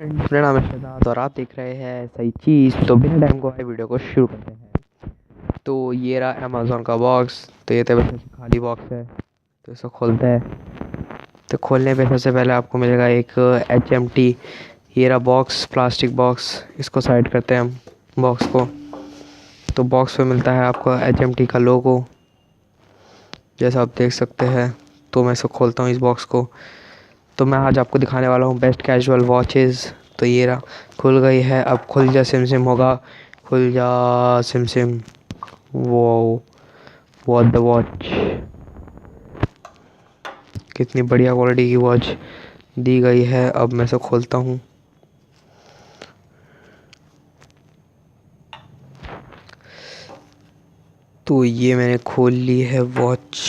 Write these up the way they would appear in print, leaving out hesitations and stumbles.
मेरा नाम है शहजाद और आप देख रहे हैं सही चीज़। तो बिना टाइम को आए वीडियो को शुरू करते हैं। तो ये रहा अमेज़ोन का बॉक्स। तो ये तो वैसे खाली बॉक्स है, तो इसको खोलते हैं। तो खोलने पे सबसे पहले आपको मिलेगा एक HMT। ये रहा बॉक्स, प्लास्टिक बॉक्स। इसको साइड करते हैं हम बॉक्स को। तो बॉक्स पे मिलता है आपको HMT का लोगो, जैसा आप देख सकते हैं। तो मैं इसको खोलता हूँ इस बॉक्स को। तो मैं आज आपको दिखाने वाला हूँ बेस्ट कैजुअल वॉचेज़। तो ये रहा, खुल गई है। अब खुल जा सिम सिम होगा, खुल जा सिम सिम। वो वॉट द वॉच, कितनी बढ़िया क्वालिटी की वॉच दी गई है। अब मैं इसे खोलता हूँ। तो ये मैंने खोल ली है वॉच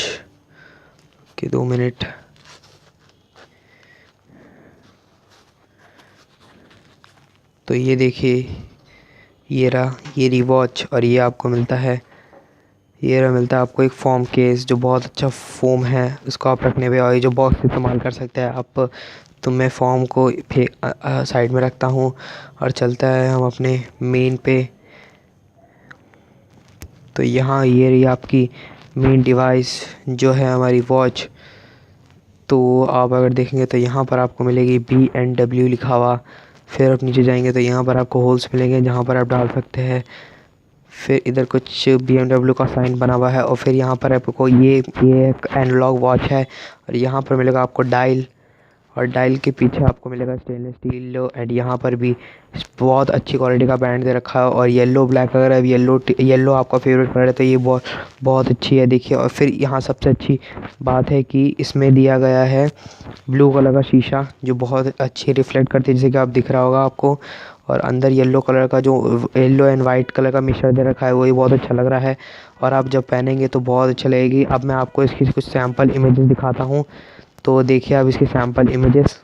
के 2 मिनट। तो ये देखिए, ये रहा, ये रही वॉच। और ये आपको मिलता है, ये रहा मिलता है आपको एक फ़ोम केस, जो बहुत अच्छा फ़ोम है। उसको आप रखने पे, और ये जो बॉक्स इस्तेमाल कर सकते हैं आप। तो मैं फ़ोम को साइड में रखता हूँ और चलता है हम अपने मेन पे। तो यहाँ ये रही आपकी मेन डिवाइस, जो है हमारी वॉच। तो आप अगर देखेंगे तो यहाँ पर आपको मिलेगी B&W लिखा हुआ। फिर आप नीचे जाएंगे तो यहाँ पर आपको होल्स मिलेंगे, जहाँ पर आप डाल सकते हैं। फिर इधर कुछ BMW का साइन बना हुआ है। और फिर यहाँ पर आपको ये एक एनालॉग वॉच है। और यहाँ पर मिलेगा आपको डायल, और डायल के पीछे आपको मिलेगा स्टेनलेस स्टील। एंड यहाँ पर भी बहुत अच्छी क्वालिटी का बैंड दे रखा है। और येलो ब्लैक, अगर अब येलो आपका फेवरेट कलर है तो ये बहुत बहुत अच्छी है, देखिए। और फिर यहाँ सबसे अच्छी बात है कि इसमें दिया गया है ब्लू कलर का शीशा, जो बहुत अच्छी रिफ्लेक्ट करती है, जैसे कि आप दिख रहा होगा आपको। और अंदर येलो कलर का, जो येलो एंड वाइट कलर का मिक्सचर दे रखा है, वही बहुत अच्छा लग रहा है। और आप जब पहनेंगे तो बहुत अच्छा लगेगी। अब मैं आपको इसकी कुछ सैम्पल इमेजेस दिखाता हूँ। तो देखिए आप इसके सैम्पल इमेजेस।